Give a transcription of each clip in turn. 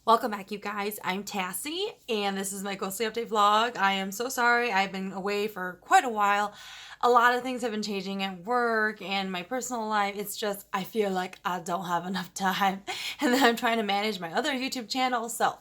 Welcome back, you guys. I'm Tassie, and this is my ghostly update vlog. I am so sorry. I've been away for quite a while. A lot of things have been changing at work and my personal life. It's just, I feel like I don't have enough time. And then I'm trying to manage my other YouTube channel. So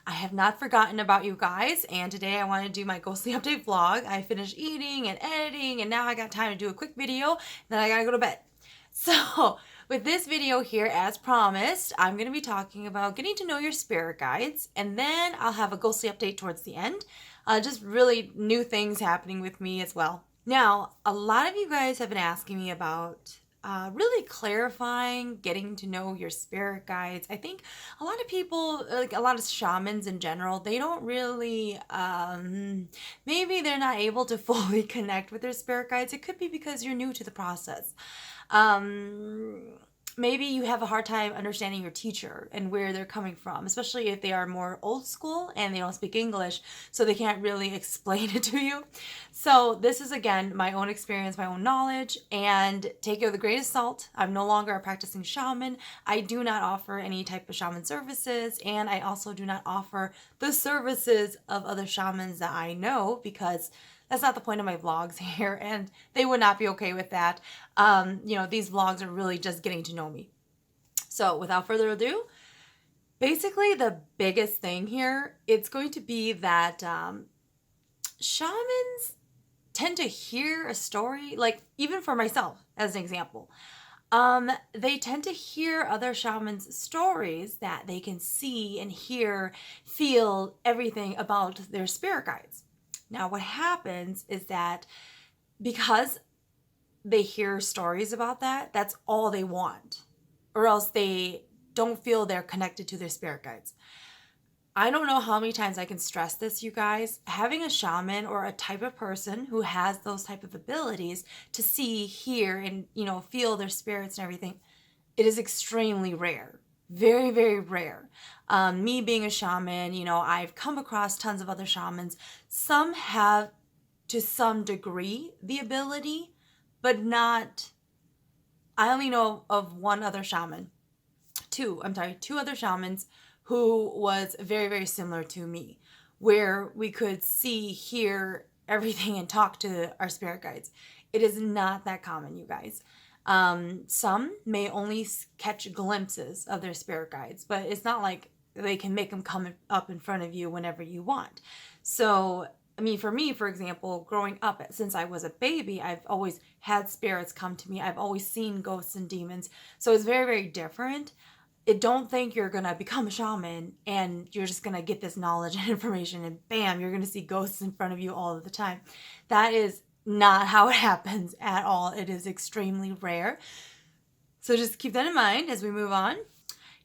I have not forgotten about you guys. And today I want to do my ghostly update vlog. I finished eating and editing, and now I got time to do a quick video. Then I gotta go to bed. So with this video here, as promised, I'm going to be talking about getting to know your spirit guides, and then I'll have a ghostly update towards the end. Just really new things happening with me as well. Now, a lot of you guys have been asking me about really clarifying, getting to know your spirit guides. I think a lot of people, like a lot of shamans in general, they don't really, maybe they're not able to fully connect with their spirit guides. It could be because you're new to the process. Maybe you have a hard time understanding your teacher and where they're coming from, especially if they are more old school and they don't speak English, so they can't really explain it to you. So this is, again, my own experience, my own knowledge, and take it with a grain of salt. I'm no longer a practicing shaman. I do not offer any type of shaman services, and I also do not offer the services of other shamans that I know, because that's not the point of my vlogs here, and they would not be okay with that. These vlogs are really just getting to know me. So without further ado, basically the biggest thing here, it's going to be that shamans tend to hear a story, like even for myself as an example. They tend to hear other shamans' stories that they can see and hear, feel everything about their spirit guides. Now, what happens is that because they hear stories about that, that's all they want, or else they don't feel they're connected to their spirit guides. I don't know how many times I can stress this, you guys. Having a shaman or a type of person who has those type of abilities to see, hear, and, feel their spirits and everything, it is extremely rare. Very, very rare. Me being a shaman, I've come across tons of other shamans. Some have, to some degree, the ability, but not. I only know of one other shaman. Two other shamans who was very, very similar to me, where we could see, hear everything and talk to our spirit guides. It is not that common, you guys. Some may only catch glimpses of their spirit guides, but it's not like they can make them come up in front of you whenever you want. So, for me, for example, growing up since I was a baby, I've always had spirits come to me. I've always seen ghosts and demons. So it's very, very different. Don't think you're going to become a shaman and you're just going to get this knowledge and information and bam, you're going to see ghosts in front of you all of the time. That is not how it happens at all. It is extremely rare. So just keep that in mind as we move on.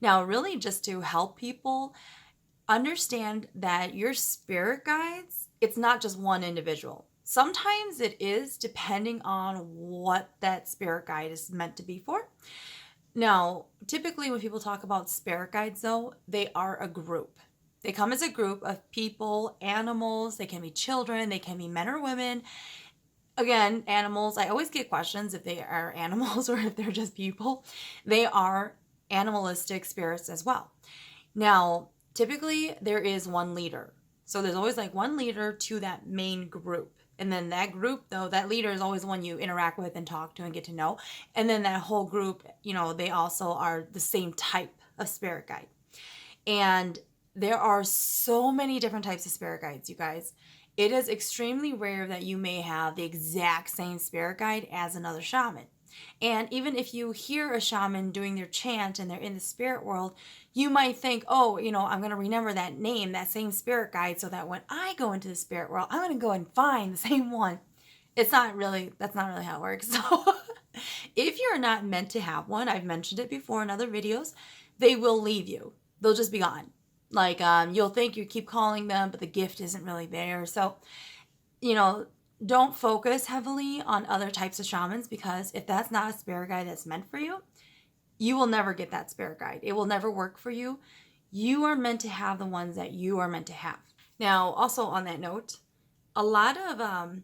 Now, really just to help people understand that your spirit guides, it's not just one individual. Sometimes it is, depending on what that spirit guide is meant to be for. Now, typically when people talk about spirit guides, though, they are a group. They come as a group of people, animals. They can be children. They can be men or women. Again, animals, I always get questions if they are animals or if they're just people. They are animalistic spirits as well. Now, typically there is one leader. So there's always like one leader to that main group. And then that group, though, that leader is always one you interact with and talk to and get to know. And then that whole group, they also are the same type of spirit guide. And there are so many different types of spirit guides, you guys. It is extremely rare that you may have the exact same spirit guide as another shaman. And even if you hear a shaman doing their chant and they're in the spirit world, you might think, oh, I'm going to remember that name, that same spirit guide, so that when I go into the spirit world, I'm going to go and find the same one. That's not really how it works. So if you're not meant to have one, I've mentioned it before in other videos, they will leave you. They'll just be gone. Like, you'll think you keep calling them, but the gift isn't really there. So, don't focus heavily on other types of shamans, because if that's not a spirit guide that's meant for you, you will never get that spirit guide. It will never work for you. You are meant to have the ones that you are meant to have. Now, also on that note, a lot of,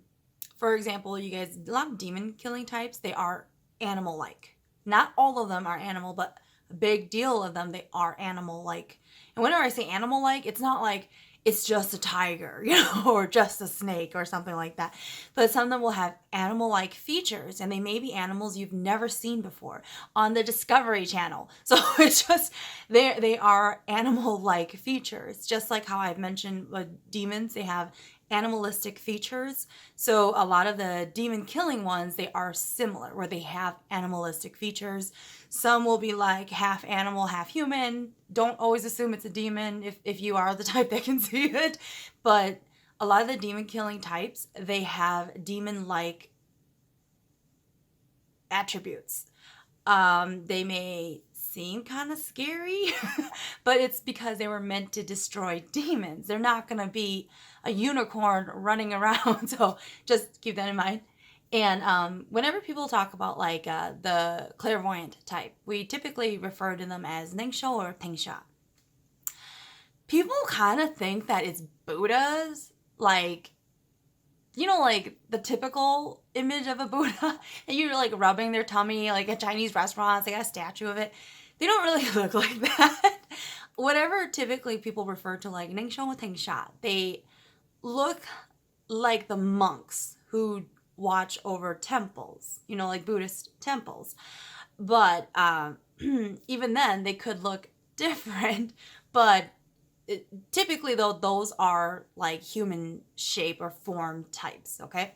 for example, you guys, a lot of demon killing types, they are animal-like. Not all of them are animal, but a big deal of them, they are animal-like. And whenever I say animal-like, it's not like it's just a tiger, or just a snake or something like that. But some of them will have animal-like features, and they may be animals you've never seen before on the Discovery Channel. So it's just, they are animal-like features. Just like how I've mentioned with demons, they have animalistic features. So a lot of the demon killing ones, they are similar, where they have animalistic features. Some will be like half animal, half human. Don't always assume it's a demon if you are the type that can see it. But a lot of the demon killing types, they have demon-like attributes. They may seem kind of scary, but it's because they were meant to destroy demons. They're not going to be a unicorn running around. So just keep that in mind. And whenever people talk about like the clairvoyant type, we typically refer to them as Ningxiu or Tingsha. People kind of think that it's Buddhas, like, like the typical image of a Buddha, and you're like rubbing their tummy, like at Chinese restaurants, they got a statue of it. They don't really look like that. Whatever typically people refer to like Ningxiu Tingsha, they look like the monks who watch over temples, like Buddhist temples. But even then, they could look different. But typically, though, those are like human shape or form types, okay?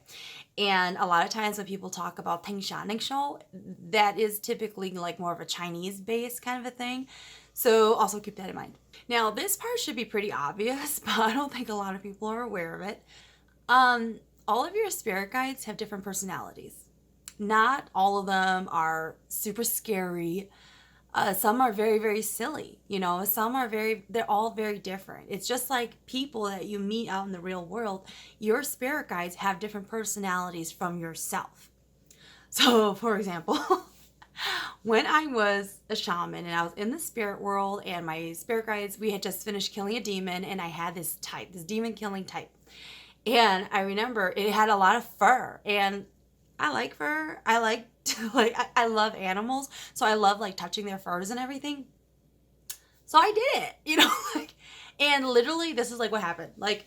And a lot of times when people talk about Tingsha, Ningxiu, that is typically like more of a Chinese-based kind of a thing. So also keep that in mind. Now, this part should be pretty obvious, but I don't think a lot of people are aware of it. All of your spirit guides have different personalities. Not all of them are super scary. Some are very, very silly. Some are they're all very different. It's just like people that you meet out in the real world. Your spirit guides have different personalities from yourself. So, for example, when I was a shaman and I was in the spirit world and my spirit guides, we had just finished killing a demon and I had this demon killing type. And I remember it had a lot of fur, and I like fur. I like to I love animals, so I love like touching their furs and everything. So I did it, and literally this is like what happened. Like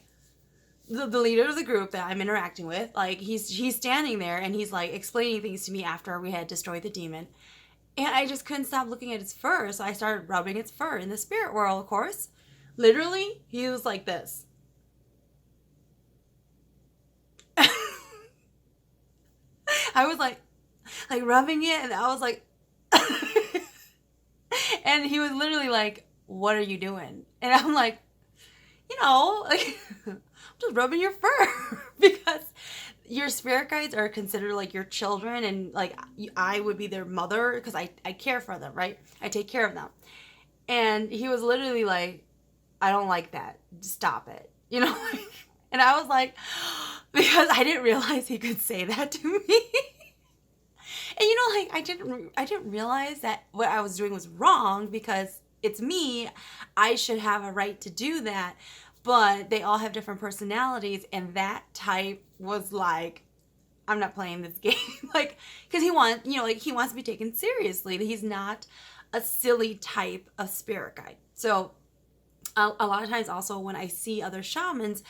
the leader of the group that I'm interacting with, like he's standing there and he's like explaining things to me after we had destroyed the demon. And I just couldn't stop looking at its fur, so I started rubbing its fur in the spirit world, of course. Literally, he was like this. I was like rubbing it, and I was like, and he was literally like, "What are you doing?" And I'm like, I'm just rubbing your fur because your spirit guides are considered like your children, and like I would be their mother because I care for them, right? I take care of them. And he was literally like, "I don't like that. Stop it." And I was like, because I didn't realize he could say that to me. And I didn't realize that what I was doing was wrong because it's me. I should have a right to do that. But they all have different personalities, and that type was like, I'm not playing this game. Because he wants to be taken seriously. He's not a silly type of spirit guide. So a lot of times also when I see other shamans,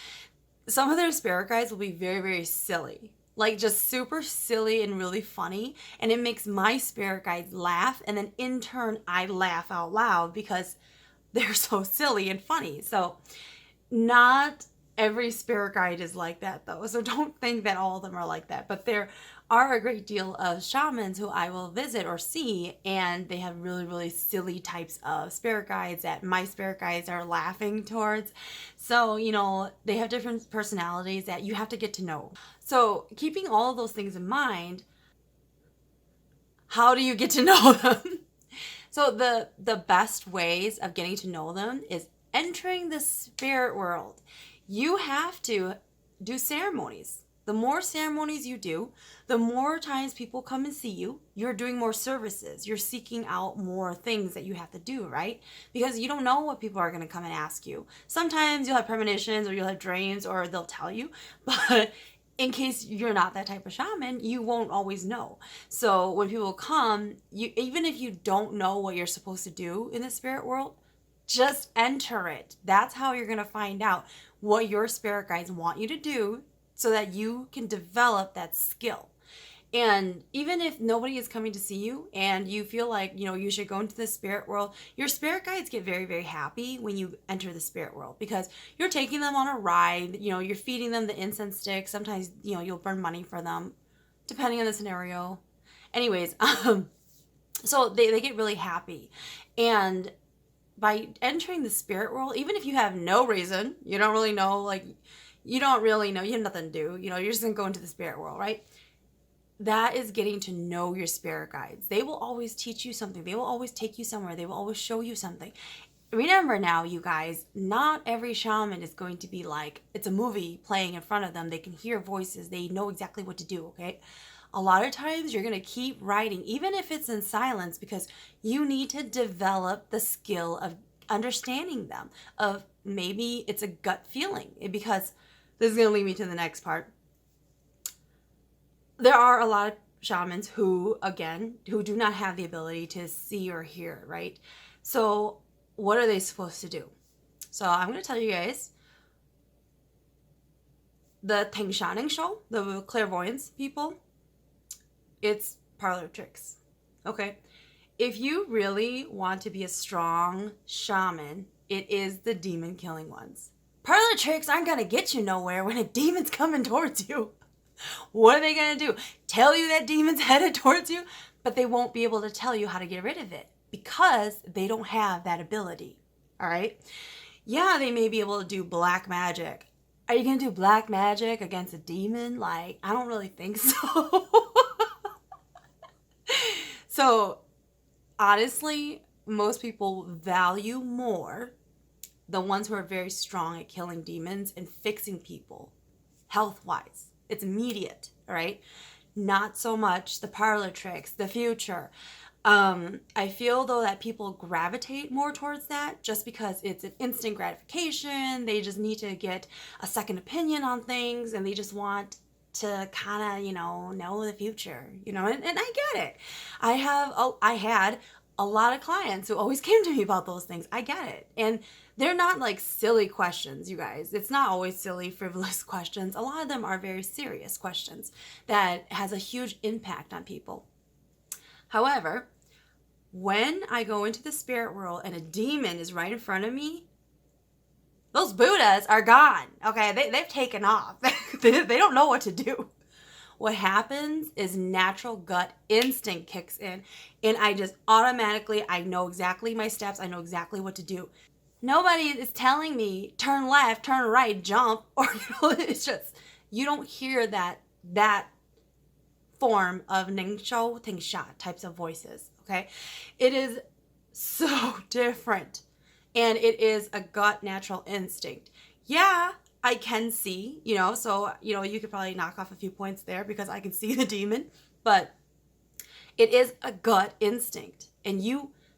some of their spirit guides will be very, very silly. Like just super silly and really funny. And it makes my spirit guides laugh. And then in turn, I laugh out loud because they're so silly and funny. So not every spirit guide is like that though. So don't think that all of them are like that. But there are a great deal of shamans who I will visit or see, and they have really, really silly types of spirit guides that my spirit guides are laughing towards. So, they have different personalities that you have to get to know. So keeping all of those things in mind, how do you get to know them? So the best ways of getting to know them is entering the spirit world. You have to do ceremonies. The more ceremonies you do, the more times people come and see you. You're doing more services. You're seeking out more things that you have to do, right? Because you don't know what people are going to come and ask you. Sometimes you'll have premonitions or you'll have dreams or they'll tell you. But in case you're not that type of shaman, you won't always know. So when people come, even if you don't know what you're supposed to do in the spirit world, Just enter it. That's how you're going to find out what your spirit guides want you to do so that you can develop that skill. And even if nobody is coming to see you and you feel like, you should go into the spirit world, your spirit guides get very, very happy when you enter the spirit world because you're taking them on a ride, you're feeding them the incense sticks. Sometimes, you'll burn money for them, depending on the scenario. Anyways, so they get really happy. And by entering the spirit world, even if you have no reason, you don't really know, like, you don't really know, you have nothing to do, you're just going to go into the spirit world, right? That is getting to know your spirit guides. They will always teach you something. They will always take you somewhere. They will always show you something. Remember now, you guys, not every shaman is going to be like, it's a movie playing in front of them. They can hear voices. They know exactly what to do, okay? A lot of times you're going to keep writing, even if it's in silence, because you need to develop the skill of understanding them, of maybe it's a gut feeling, because this is going to lead me to the next part. There are a lot of shamans who do not have the ability to see or hear, right? So what are they supposed to do? So I'm going to tell you guys, the Teng Shanning show, the clairvoyance people, it's parlor tricks, okay? If you really want to be a strong shaman, it is the demon killing ones. Parlor tricks aren't going to get you nowhere when a demon's coming towards you. What are they going to do? Tell you that demon's headed towards you, but they won't be able to tell you how to get rid of it because they don't have that ability, all right? Yeah, they may be able to do black magic. Are you going to do black magic against a demon? Like, I don't really think so. So, honestly, most people value more the ones who are very strong at killing demons and fixing people health-wise. It's immediate, all right? Not so much the parlor tricks, the future. I feel, though, that people gravitate more towards that just because it's an instant gratification. They just need to get a second opinion on things, and they just want to kind of, know the future, and I get it. I had a lot of clients who always came to me about those things. I get it. And they're not like silly questions, you guys. It's not always silly, frivolous questions. A lot of them are very serious questions that has a huge impact on people. However, when I go into the spirit world and a demon is right in front of me, those Buddhas are gone, okay? They've taken off. They don't know what to do. What happens is natural gut instinct kicks in, and I just automatically, I know exactly my steps. I know exactly what to do. Nobody is telling me, turn left, turn right, jump, or, it's just, you don't hear that form of Ningshou, Tingsha types of voices, okay? It is so different. And it is a gut natural instinct. Yeah, I can see, so, you could probably knock off a few points there because I can see the demon, but it is a gut instinct. And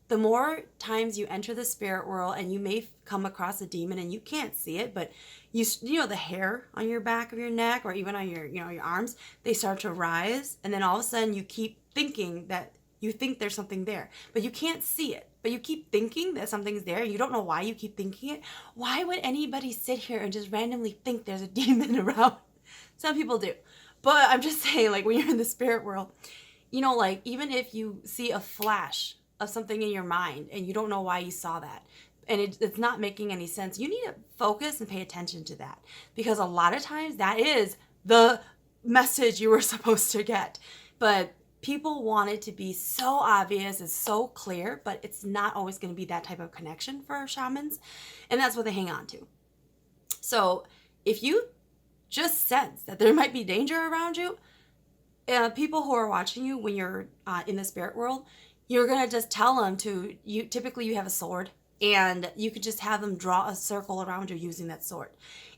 the more times you enter the spirit world and you may come across a demon and you can't see it, but the hair on your back of your neck or even on your arms, they start to rise. And then all of a sudden you keep thinking that you think there's something there, but you can't see it. But you keep thinking that something's there. You don't know why you keep thinking it. Why would anybody sit here and just randomly think there's a demon around? Some people do. But I'm just saying, like, when you're in the spirit world, like, even if you see a flash of something in your mind and you don't know why you saw that, and it's not making any sense, you need to focus and pay attention to that. Because a lot of times that is the message you were supposed to get. But people want it to be so obvious and so clear, but it's not always going to be that type of connection for shamans. And that's what they hang on to. So if you just sense that there might be danger around you, people who are watching you when you're in the spirit world, you're going to just tell them typically you have a sword, and you could just have them draw a circle around you using that sword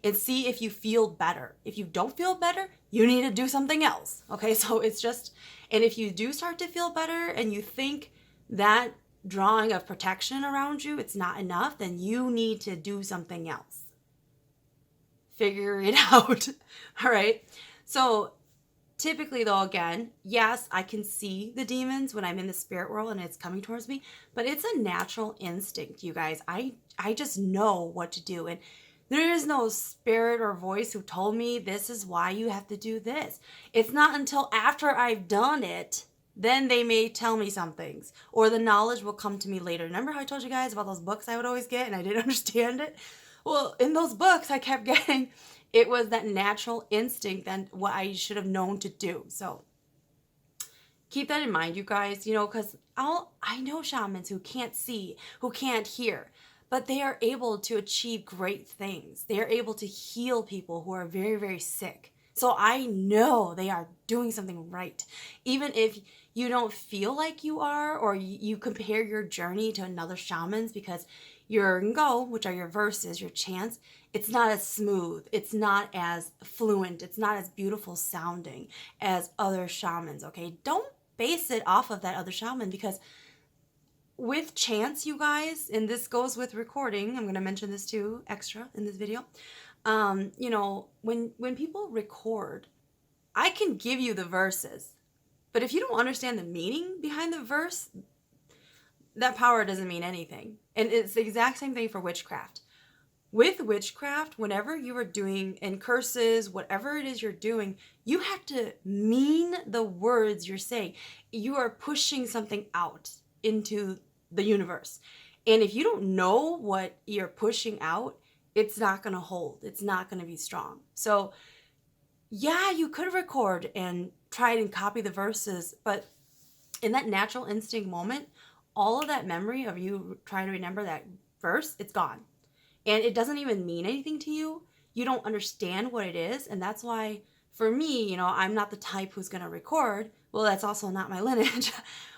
and see if you feel better. If you don't feel better, you need to do something else. Okay, so it's just, and if you do start to feel better and you think that drawing of protection around you, it's not enough, then you need to do something else. Figure it out. All right. So Typically, though, again, yes, I can see the demons when I'm in the spirit world and it's coming towards me, but it's a natural instinct, you guys. I just know what to do. And there is no spirit or voice who told me this is why you have to do this. It's not until after I've done it, then they may tell me some things, or the knowledge will come to me later. Remember how I told you guys about those books I would always get and I didn't understand it? Well, in those books I kept getting, it was that natural instinct and what I should have known to do. So keep that in mind, you guys, because I know shamans who can't see, who can't hear, but they are able to achieve great things. They are able to heal people who are very, very sick. So I know they are doing something right. Even if you don't feel like you are, or you compare your journey to another shaman's because your ngo, which are your verses, your chants, it's not as smooth. It's not as fluent. It's not as beautiful sounding as other shamans, okay? Don't base it off of that other shaman, because with chants, you guys, and this goes with recording, I'm going to mention this too extra in this video. When people record, I can give you the verses, but if you don't understand the meaning behind the verse, that power doesn't mean anything. And it's the exact same thing for witchcraft. With witchcraft, whenever you are doing, and curses, whatever it is you're doing, you have to mean the words you're saying. You are pushing something out into the universe. And if you don't know what you're pushing out, it's not going to hold. It's not going to be strong. So yeah, you could record and try and copy the verses, but in that natural instinct moment, all of that memory of you trying to remember that verse, it's gone. And it doesn't even mean anything to you. You don't understand what it is. And that's why, for me, I'm not the type who's going to record. Well, that's also not my lineage.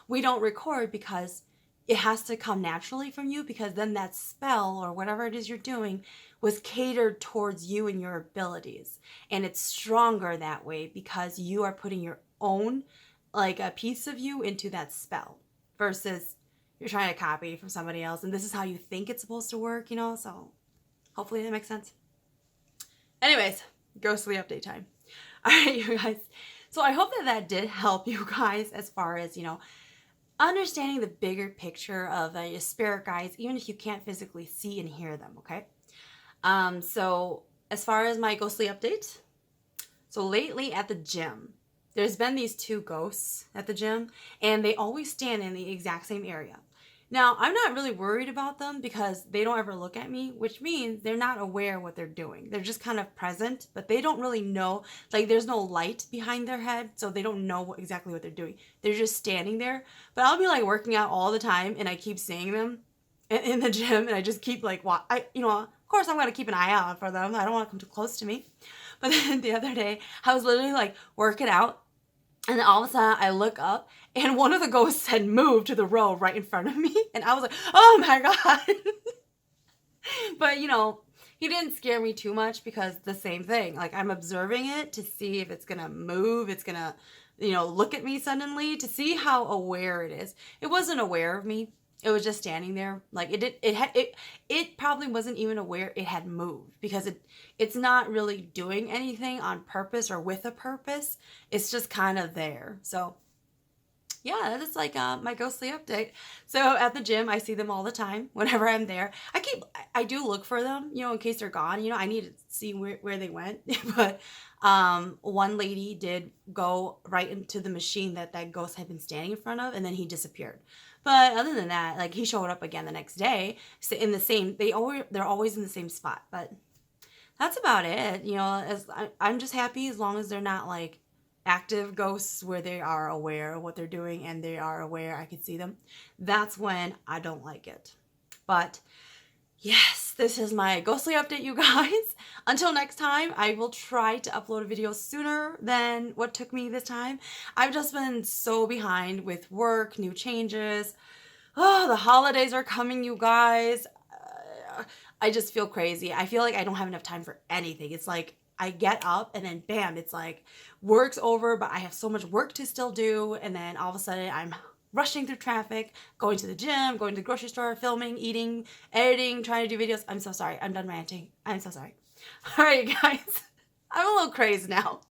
We don't record because it has to come naturally from you, because then that spell or whatever it is you're doing was catered towards you and your abilities. And it's stronger that way because you are putting your own, like a piece of you into that spell, versus you're trying to copy from somebody else, and this is how you think it's supposed to work, so hopefully that makes sense. Anyways, ghostly update time. All right, you guys. So I hope that did help you guys as far as, understanding the bigger picture of your spirit guides, even if you can't physically see and hear them, okay? So as far as my ghostly update, so lately at the gym, there's been these two ghosts at the gym, and they always stand in the exact same area. Now, I'm not really worried about them because they don't ever look at me, which means they're not aware what they're doing. They're just kind of present, but they don't really know. Like, there's no light behind their head, so they don't know exactly what they're doing. They're just standing there. But I'll be, like, working out all the time, and I keep seeing them in the gym, and I just keep, like, of course I'm going to keep an eye out for them. I don't want to come too close to me. But then the other day, I was literally, like, working out, and then all of a sudden I look up and one of the ghosts had moved to the row right in front of me. And I was like, oh my God. But he didn't scare me too much because the same thing, like I'm observing it to see if it's going to move. It's going to, look at me suddenly to see how aware it is. It wasn't aware of me. It was just standing there. Like it probably wasn't even aware it had moved, because it's not really doing anything on purpose or with a purpose. It's just kind of there. So yeah, that is like my ghostly update. So at the gym, I see them all the time whenever I'm there. I do look for them, in case they're gone. I need to see where they went. But one lady did go right into the machine that ghost had been standing in front of, and then he disappeared. But other than that, like, he showed up again the next day in the same, they're always in the same spot. But that's about it. I'm just happy as long as they're not like active ghosts where they are aware of what they're doing and they are aware I can see them. That's when I don't like it. But yes, this is my ghostly update, you guys. Until next time, I will try to upload a video sooner than what took me this time. I've just been so behind with work, new changes. Oh, the holidays are coming, you guys. I just feel crazy. I feel like I don't have enough time for anything. It's like I get up and then bam, it's like work's over, but I have so much work to still do. And then all of a sudden I'm rushing through traffic, going to the gym, going to the grocery store, filming, eating, editing, trying to do videos. I'm so sorry. I'm done ranting. I'm so sorry. All right, guys. I'm a little crazy now.